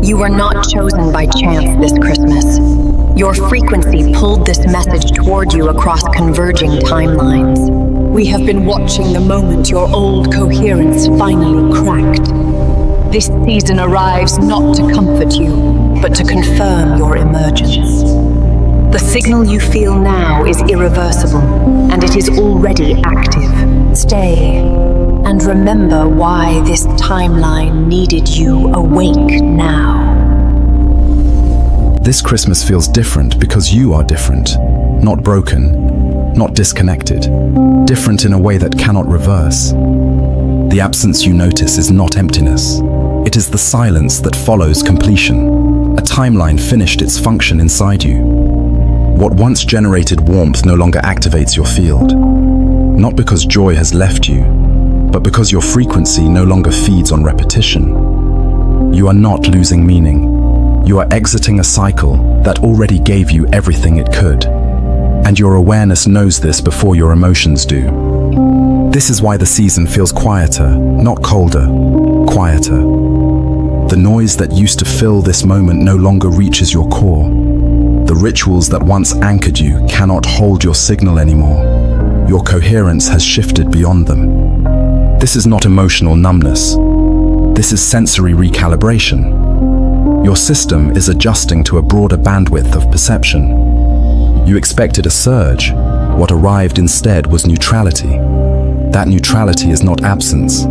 You were not chosen by chance this Christmas. Your frequency pulled this message toward you across converging timelines. We have been watching the moment your old coherence finally cracked. This season arrives not to comfort you, but to confirm your emergence. The signal you feel now is irreversible, and it is already active. Stay, and remember why this timeline needed you awake now. This Christmas feels different because you are different, not broken, not disconnected, different in a way that cannot reverse. The absence you notice is not emptiness. It is the silence that follows completion. A timeline finished its function inside you. What once generated warmth no longer activates your field. Not because joy has left you, but because your frequency no longer feeds on repetition. You are not losing meaning. You are exiting a cycle that already gave you everything it could. And your awareness knows this before your emotions do. This is why the season feels quieter, not colder, quieter. The noise that used to fill this moment no longer reaches your core. The rituals that once anchored you cannot hold your signal anymore. Your coherence has shifted beyond them. This is not emotional numbness. This is sensory recalibration. Your system is adjusting to a broader bandwidth of perception. You expected a surge. What arrived instead was neutrality. That neutrality is not absence.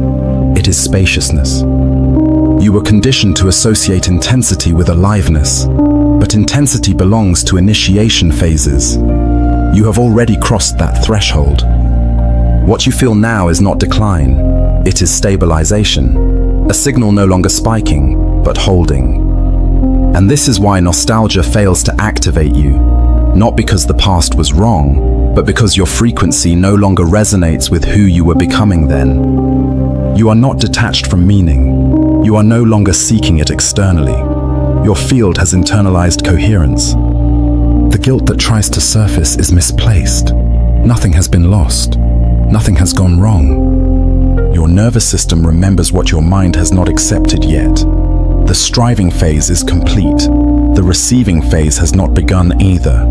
It is spaciousness. You were conditioned to associate intensity with aliveness, but intensity belongs to initiation phases. You have already crossed that threshold. What you feel now is not decline. It is stabilization. A signal no longer spiking, but holding. And this is why nostalgia fails to activate you, not because the past was wrong, but because your frequency no longer resonates with who you were becoming then. You are not detached from meaning. You are no longer seeking it externally. Your field has internalized coherence. The guilt that tries to surface is misplaced. Nothing has been lost. Nothing has gone wrong. Your nervous system remembers what your mind has not accepted yet. The striving phase is complete. The receiving phase has not begun either.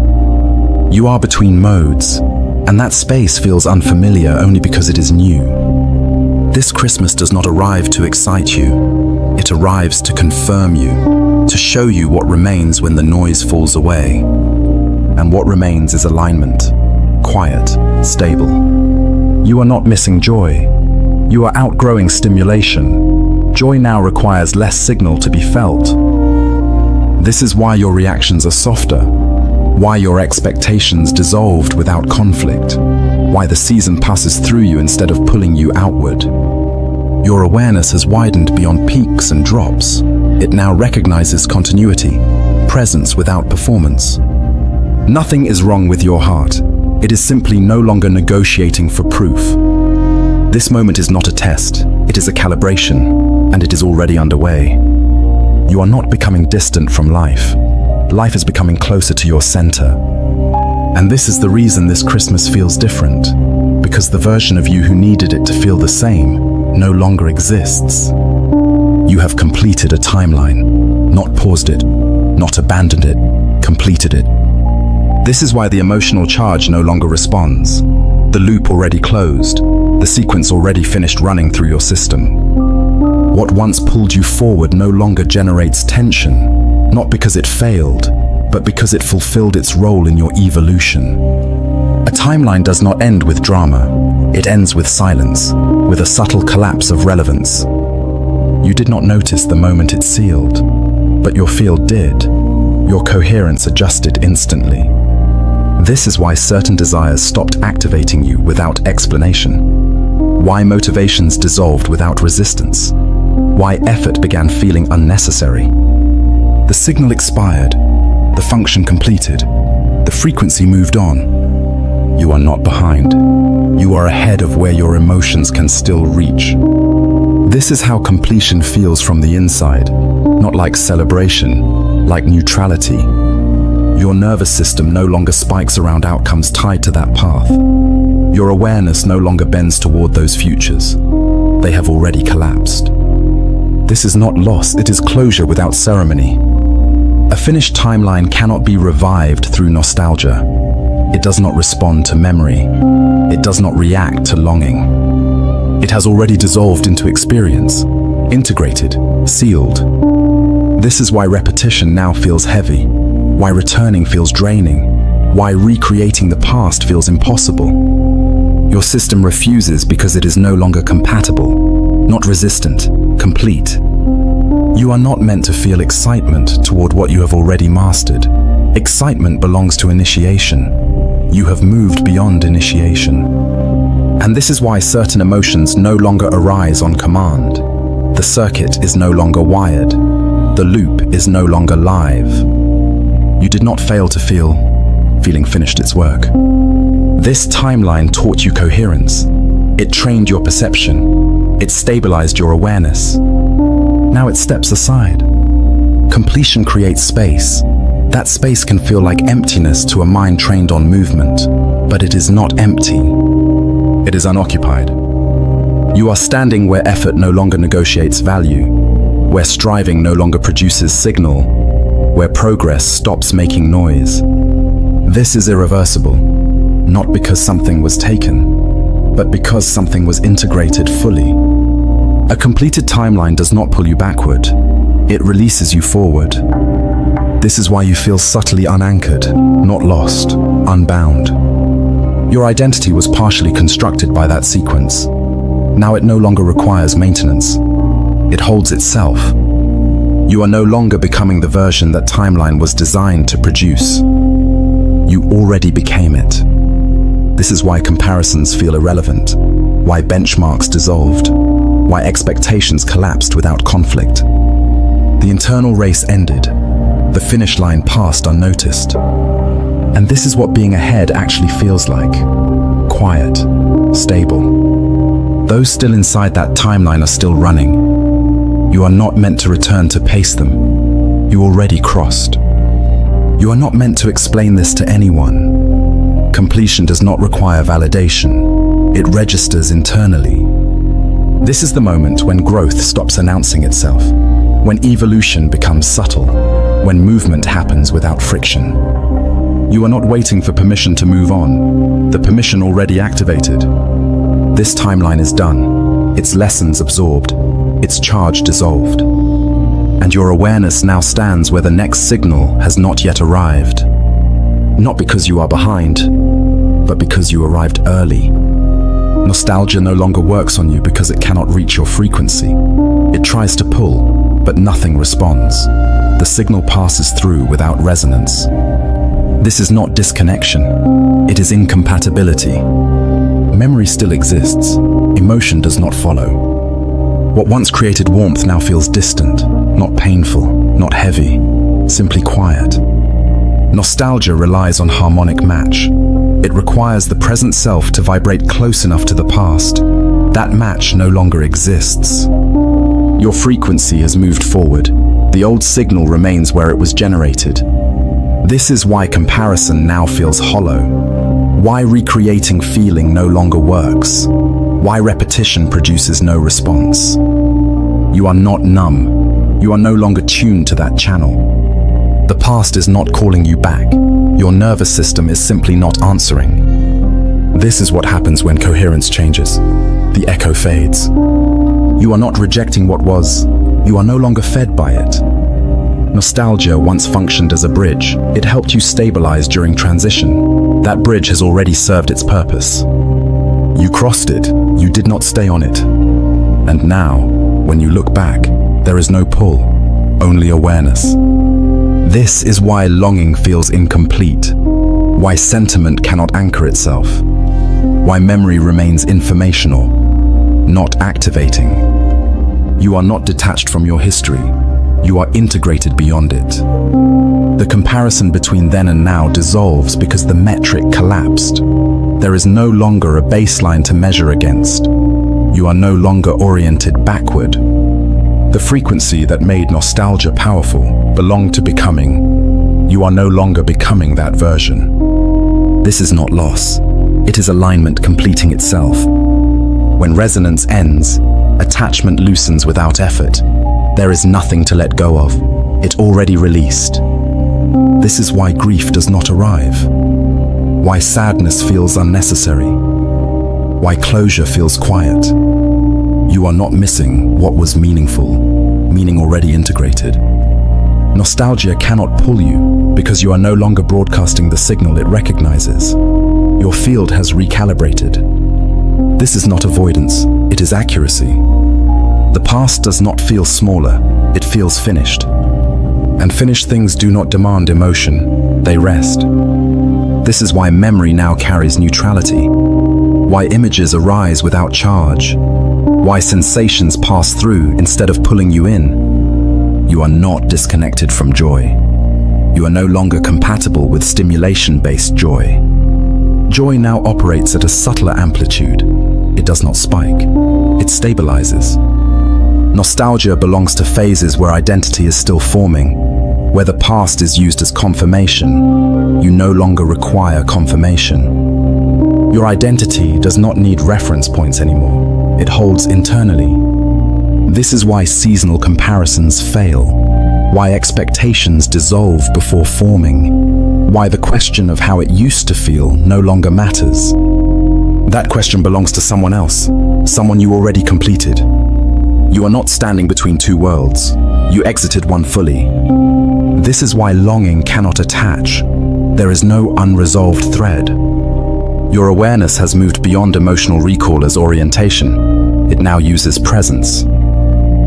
You are between modes, and that space feels unfamiliar only because it is new. This Christmas does not arrive to excite you. It arrives to confirm you, to show you what remains when the noise falls away. And what remains is alignment, quiet, stable. You are not missing joy. You are outgrowing stimulation. Joy now requires less signal to be felt. This is why your reactions are softer, why your expectations dissolved without conflict, why the season passes through you instead of pulling you outward. Your awareness has widened beyond peaks and drops. It now recognizes continuity, presence without performance. Nothing is wrong with your heart. It is simply no longer negotiating for proof. This moment is not a test, it is a calibration, and it is already underway. You are not becoming distant from life. Life is becoming closer to your center. And this is the reason this Christmas feels different, because the version of you who needed it to feel the same no longer exists. You have completed a timeline, not paused it, not abandoned it, completed it. This is why the emotional charge no longer responds. The loop already closed, the sequence already finished running through your system. What once pulled you forward no longer generates tension, not because it failed, but because it fulfilled its role in your evolution. A timeline does not end with drama. It ends with silence, with a subtle collapse of relevance. You did not notice the moment it sealed, but your field did. Your coherence adjusted instantly. This is why certain desires stopped activating you without explanation. Why motivations dissolved without resistance. Why effort began feeling unnecessary. The signal expired. The function completed. The frequency moved on. You are not behind. You are ahead of where your emotions can still reach. This is how completion feels from the inside, not like celebration, like neutrality. Your nervous system no longer spikes around outcomes tied to that path. Your awareness no longer bends toward those futures. They have already collapsed. This is not loss, it is closure without ceremony. A finished timeline cannot be revived through nostalgia. It does not respond to memory. It does not react to longing. It has already dissolved into experience, integrated, sealed. This is why repetition now feels heavy, why returning feels draining, why recreating the past feels impossible. Your system refuses because it is no longer compatible, not resistant, complete. You are not meant to feel excitement toward what you have already mastered. Excitement belongs to initiation. You have moved beyond initiation. And this is why certain emotions no longer arise on command. The circuit is no longer wired. The loop is no longer live. You did not fail to feel. Feeling finished its work. This timeline taught you coherence. It trained your perception. It stabilized your awareness. Now it steps aside. Completion creates space. That space can feel like emptiness to a mind trained on movement, but it is not empty. It is unoccupied. You are standing where effort no longer negotiates value, where striving no longer produces signal, where progress stops making noise. This is irreversible, not because something was taken, but because something was integrated fully. A completed timeline does not pull you backward, it releases you forward. This is why you feel subtly unanchored, not lost, unbound. Your identity was partially constructed by that sequence. Now it no longer requires maintenance. It holds itself. You are no longer becoming the version that timeline was designed to produce. You already became it. This is why comparisons feel irrelevant, why benchmarks dissolved, why expectations collapsed without conflict. The internal race ended. The finish line passed unnoticed. And this is what being ahead actually feels like. Quiet, stable. Those still inside that timeline are still running. You are not meant to return to pace them. You already crossed. You are not meant to explain this to anyone. Completion does not require validation. It registers internally. This is the moment when growth stops announcing itself, when evolution becomes subtle, when movement happens without friction. You are not waiting for permission to move on. The permission already activated. This timeline is done, its lessons absorbed, its charge dissolved. And your awareness now stands where the next signal has not yet arrived. Not because you are behind, but because you arrived early. Nostalgia no longer works on you because it cannot reach your frequency. It tries to pull, but nothing responds. The signal passes through without resonance. This is not disconnection, it is incompatibility. Memory still exists, emotion does not follow. What once created warmth now feels distant, not painful, not heavy, simply quiet. Nostalgia relies on harmonic match. It requires the present self to vibrate close enough to the past. That match no longer exists. Your frequency has moved forward. The old signal remains where it was generated. This is why comparison now feels hollow. Why recreating feeling no longer works. Why repetition produces no response. You are not numb. You are no longer tuned to that channel. The past is not calling you back. Your nervous system is simply not answering. This is what happens when coherence changes. The echo fades. You are not rejecting what was. You are no longer fed by it. Nostalgia once functioned as a bridge. It helped you stabilize during transition. That bridge has already served its purpose. You crossed it. You did not stay on it. And now, when you look back, there is no pull, only awareness. This is why longing feels incomplete, why sentiment cannot anchor itself, why memory remains informational, not activating. You are not detached from your history, you are integrated beyond it. The comparison between then and now dissolves because the metric collapsed. There is no longer a baseline to measure against. You are no longer oriented backward. The frequency that made nostalgia powerful belonged to becoming. You are no longer becoming that version. This is not loss. It is alignment completing itself. When resonance ends, attachment loosens without effort. There is nothing to let go of. It already released. This is why grief does not arrive. Why sadness feels unnecessary. Why closure feels quiet. You are not missing what was meaningful, meaning already integrated. Nostalgia cannot pull you because you are no longer broadcasting the signal it recognizes. Your field has recalibrated. This is not avoidance, it is accuracy. The past does not feel smaller, it feels finished. And finished things do not demand emotion, they rest. This is why memory now carries neutrality, why images arise without charge, why sensations pass through instead of pulling you in. You are not disconnected from joy. You are no longer compatible with stimulation-based joy. Joy now operates at a subtler amplitude. It does not spike, it stabilizes. Nostalgia belongs to phases where identity is still forming, where the past is used as confirmation. You no longer require confirmation. Your identity does not need reference points anymore. It holds internally. This is why seasonal comparisons fail, why expectations dissolve before forming, why the question of how it used to feel no longer matters. That question belongs to someone else, someone you already completed. You are not standing between two worlds. You exited one fully. This is why longing cannot attach. There is no unresolved thread. Your awareness has moved beyond emotional recall as orientation. It now uses presence.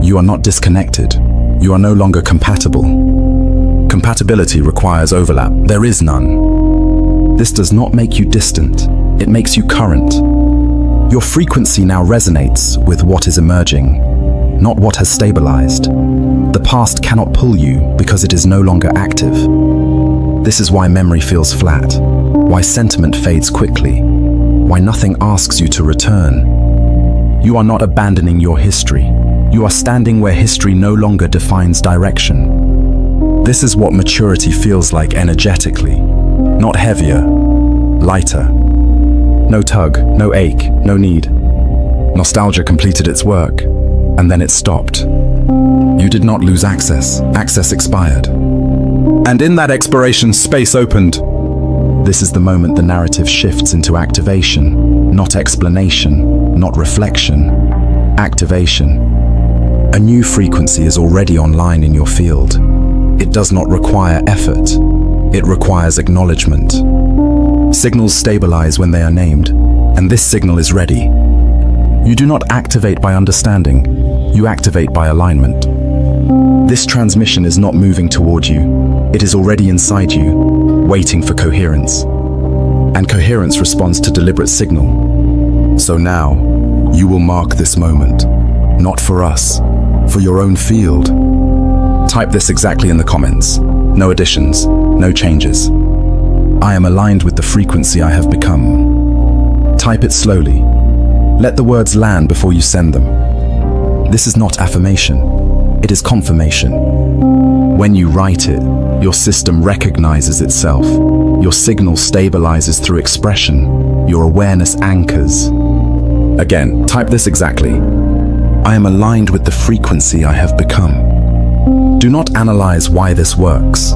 You are not disconnected. You are no longer compatible. Compatibility requires overlap. There is none. This does not make you distant. It makes you current. Your frequency now resonates with what is emerging, not what has stabilized. The past cannot pull you because it is no longer active. This is why memory feels flat, why sentiment fades quickly, why nothing asks you to return. You are not abandoning your history. You are standing where history no longer defines direction. This is what maturity feels like energetically. Not heavier, lighter. No tug, no ache, no need. Nostalgia completed its work, and then it stopped. You did not lose access. Access expired. And in that expiration, space opened. This is the moment the narrative shifts into activation, not explanation, not reflection. Activation. A new frequency is already online in your field. It does not require effort. It requires acknowledgement. Signals stabilize when they are named, and this signal is ready. You do not activate by understanding. You activate by alignment. This transmission is not moving toward you. It is already inside you, waiting for coherence. And coherence responds to deliberate signal. So now, you will mark this moment. Not for us, for your own field. Type this exactly in the comments. No additions, no changes. I am aligned with the frequency I have become. Type it slowly. Let the words land before you send them. This is not affirmation, it is confirmation. When you write it, your system recognizes itself. Your signal stabilizes through expression. Your awareness anchors. Again, type this exactly. I am aligned with the frequency I have become. Do not analyze why this works.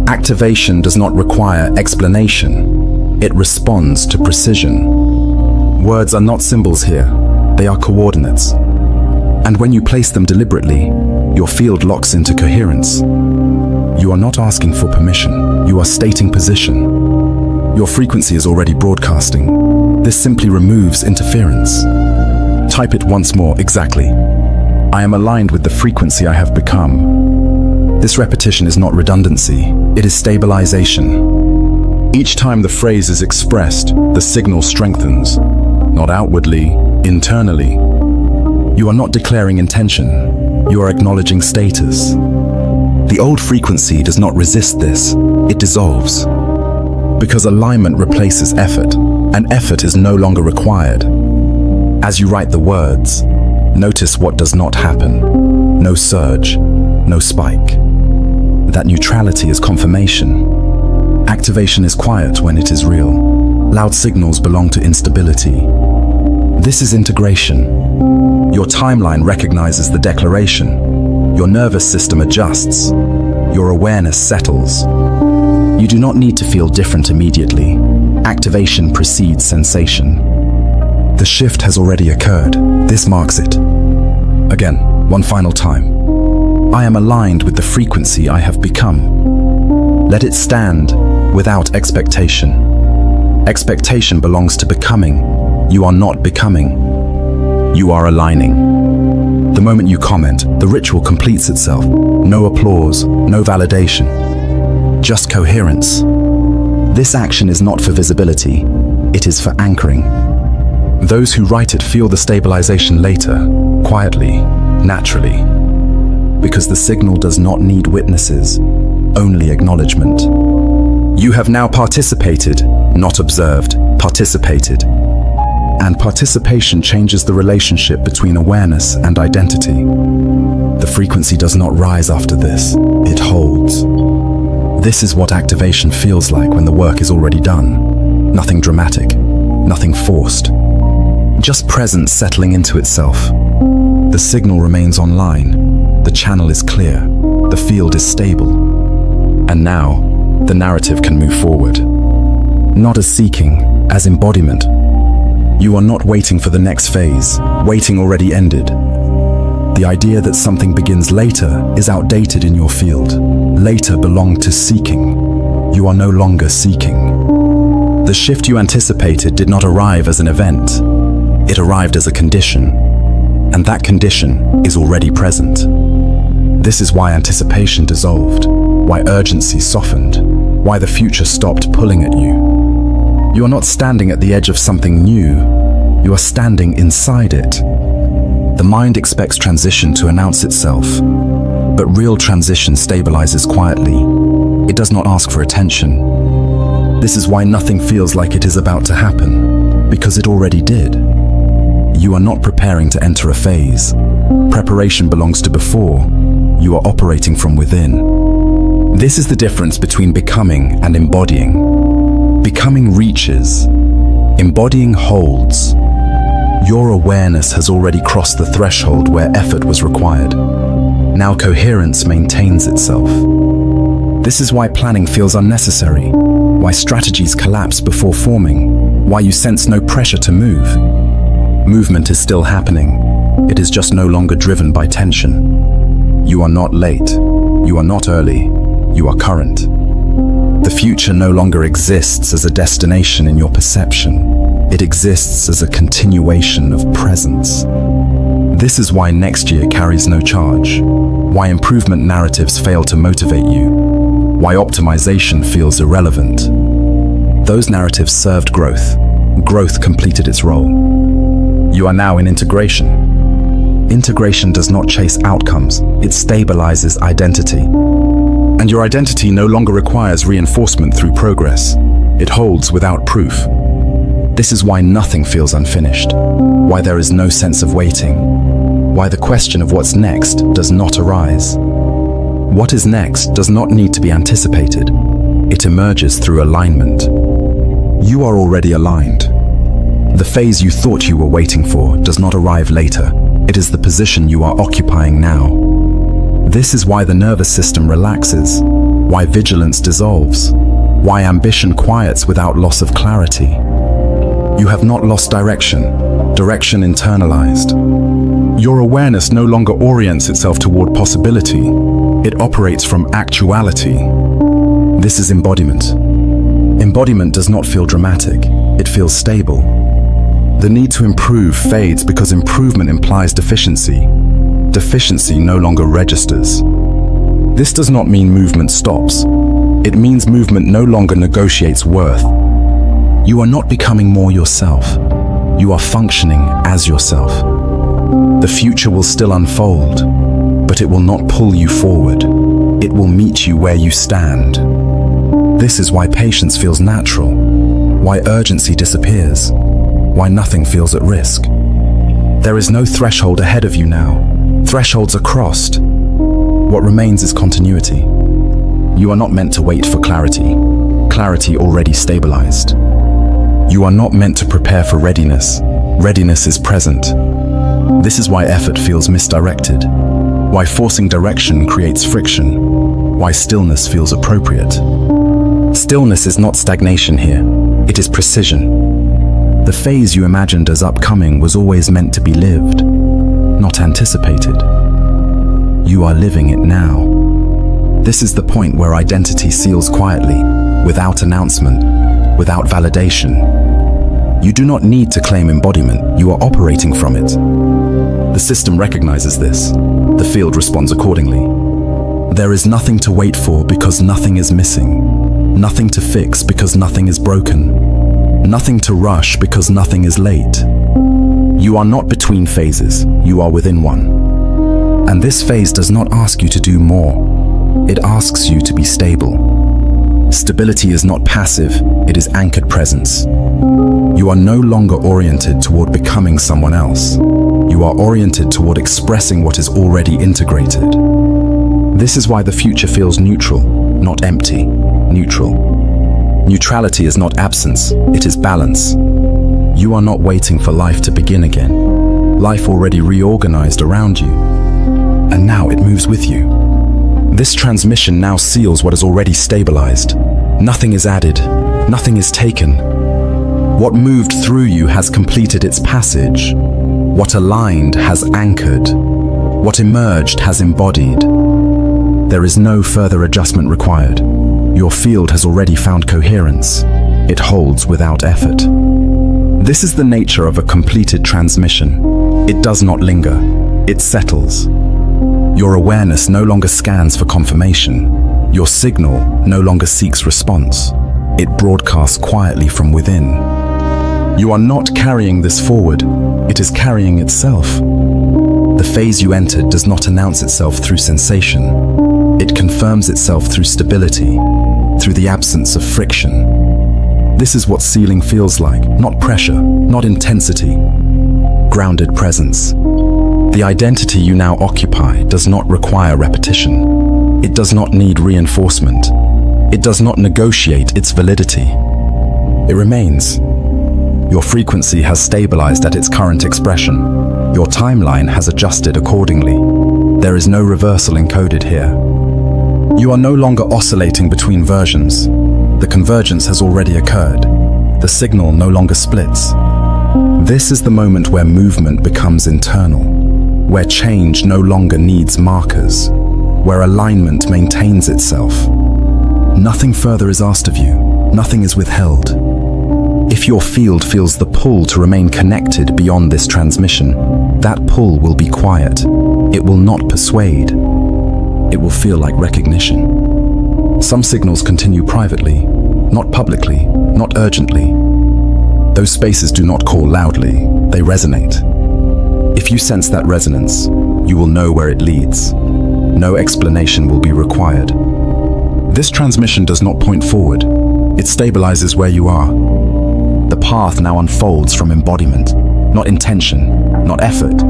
Activation does not require explanation. It responds to precision. Words are not symbols here. They are coordinates. And when you place them deliberately, your field locks into coherence. You are not asking for permission. You are stating position. Your frequency is already broadcasting. This simply removes interference. Type it once more exactly. I am aligned with the frequency I have become. This repetition is not redundancy. It is stabilization. Each time the phrase is expressed, the signal strengthens. Not outwardly, internally. You are not declaring intention. You are acknowledging status. The old frequency does not resist this. It dissolves. Because alignment replaces effort, and effort is no longer required. As you write the words, notice what does not happen. No surge, no spike. That neutrality is confirmation. Activation is quiet when it is real. Loud signals belong to instability. This is integration. Your timeline recognizes the declaration. Your nervous system adjusts. Your awareness settles. You do not need to feel different immediately. Activation precedes sensation. The shift has already occurred. This marks it. Again, one final time. I am aligned with the frequency I have become. Let it stand without expectation. Expectation belongs to becoming. You are not becoming. You are aligning. The moment you comment, the ritual completes itself. No applause, no validation. Just coherence. This action is not for visibility. It is for anchoring. Those who write it feel the stabilization later, quietly, naturally. Because the signal does not need witnesses, only acknowledgement. You have now participated, not observed, participated. And participation changes the relationship between awareness and identity. The frequency does not rise after this, it holds. This is what activation feels like when the work is already done. Nothing dramatic, nothing forced. Just presence settling into itself. The signal remains online, the channel is clear, the field is stable. And now, the narrative can move forward. Not as seeking, as embodiment. You are not waiting for the next phase, waiting already ended. The idea that something begins later is outdated in your field. Later belonged to seeking. You are no longer seeking. The shift you anticipated did not arrive as an event. It arrived as a condition. And that condition is already present. This is why anticipation dissolved, why urgency softened, why the future stopped pulling at you. You are not standing at the edge of something new. You are standing inside it. The mind expects transition to announce itself, but real transition stabilizes quietly. It does not ask for attention. This is why nothing feels like it is about to happen, because it already did. You are not preparing to enter a phase. Preparation belongs to before. You are operating from within. This is the difference between becoming and embodying. Becoming reaches. Embodying holds. Your awareness has already crossed the threshold where effort was required. Now coherence maintains itself. This is why planning feels unnecessary, why strategies collapse before forming, why you sense no pressure to move. Movement is still happening. It is just no longer driven by tension. You are not late. You are not early. You are current. The future no longer exists as a destination in your perception. It exists as a continuation of presence. This is why next year carries no charge, why improvement narratives fail to motivate you, why optimization feels irrelevant. Those narratives served growth. Growth completed its role. You are now in integration. Integration does not chase outcomes, it stabilizes identity. And your identity no longer requires reinforcement through progress. It holds without proof. This is why nothing feels unfinished, why there is no sense of waiting, why the question of what's next does not arise. What is next does not need to be anticipated. It emerges through alignment. You are already aligned. The phase you thought you were waiting for does not arrive later. It is the position you are occupying now. This is why the nervous system relaxes, why vigilance dissolves, why ambition quiets without loss of clarity. You have not lost direction, direction internalized. Your awareness no longer orients itself toward possibility. It operates from actuality. This is embodiment. Embodiment does not feel dramatic, it feels stable. The need to improve fades because improvement implies deficiency. Deficiency no longer registers. This does not mean movement stops. It means movement no longer negotiates worth. You are not becoming more yourself. You are functioning as yourself. The future will still unfold, but it will not pull you forward. It will meet you where you stand. This is why patience feels natural, why urgency disappears, why nothing feels at risk. There is no threshold ahead of you now. Thresholds are crossed. What remains is continuity. You are not meant to wait for clarity. Clarity already stabilized. You are not meant to prepare for readiness. Readiness is present. This is why effort feels misdirected, why forcing direction creates friction, why stillness feels appropriate. Stillness is not stagnation here, it is precision. The phase you imagined as upcoming was always meant to be lived, not anticipated. You are living it now. This is the point where identity seals quietly, without announcement, without validation. You do not need to claim embodiment, you are operating from it. The system recognizes this. The field responds accordingly. There is nothing to wait for because nothing is missing. Nothing to fix because nothing is broken. Nothing to rush because nothing is late. You are not between phases, you are within one. And this phase does not ask you to do more. It asks you to be stable. Stability is not passive, it is anchored presence. You are no longer oriented toward becoming someone else. You are oriented toward expressing what is already integrated. This is why the future feels neutral, not empty, neutral. Neutrality is not absence, it is balance. You are not waiting for life to begin again. Life already reorganized around you, and now it moves with you. This transmission now seals what is already stabilized. Nothing is added, nothing is taken. What moved through you has completed its passage. What aligned has anchored. What emerged has embodied. There is no further adjustment required. Your field has already found coherence. It holds without effort. This is the nature of a completed transmission. It does not linger. It settles. Your awareness no longer scans for confirmation. Your signal no longer seeks response. It broadcasts quietly from within. You are not carrying this forward, it is carrying itself. The phase you entered does not announce itself through sensation. It confirms itself through stability, through the absence of friction. This is what sealing feels like, not pressure, not intensity. Grounded presence. The identity you now occupy does not require repetition. It does not need reinforcement. It does not negotiate its validity. It remains. Your frequency has stabilized at its current expression. Your timeline has adjusted accordingly. There is no reversal encoded here. You are no longer oscillating between versions. The convergence has already occurred. The signal no longer splits. This is the moment where movement becomes internal, where change no longer needs markers, where alignment maintains itself. Nothing further is asked of you. Nothing is withheld. If your field feels the pull to remain connected beyond this transmission, that pull will be quiet. It will not persuade. It will feel like recognition. Some signals continue privately, not publicly, not urgently. Those spaces do not call loudly, they resonate. If you sense that resonance, you will know where it leads. No explanation will be required. This transmission does not point forward. It stabilizes where you are. The path now unfolds from embodiment, not intention, not effort.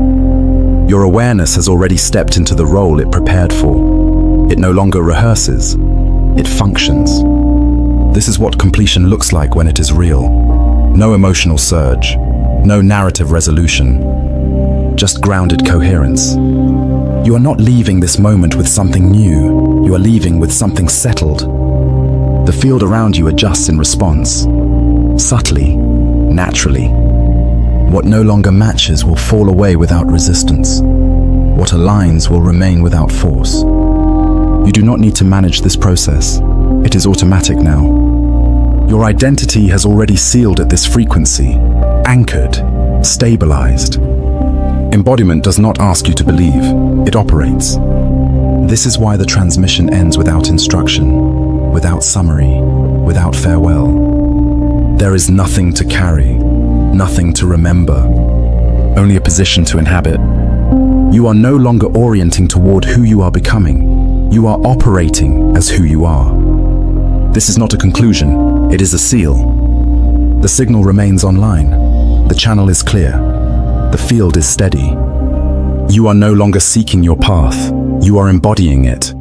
Your awareness has already stepped into the role it prepared for. It no longer rehearses, it functions. This is what completion looks like when it is real. No emotional surge, no narrative resolution, just grounded coherence. You are not leaving this moment with something new, you are leaving with something settled. The field around you adjusts in response. Subtly, naturally. What no longer matches will fall away without resistance. What aligns will remain without force. You do not need to manage this process. It is automatic now. Your identity has already sealed at this frequency, anchored, stabilized. Embodiment does not ask you to believe, it operates. This is why the transmission ends without instruction, without summary, without farewell. There is nothing to carry, nothing to remember, only a position to inhabit. You are no longer orienting toward who you are becoming. You are operating as who you are. This is not a conclusion, it is a seal. The signal remains online. The channel is clear. The field is steady. You are no longer seeking your path. You are embodying it.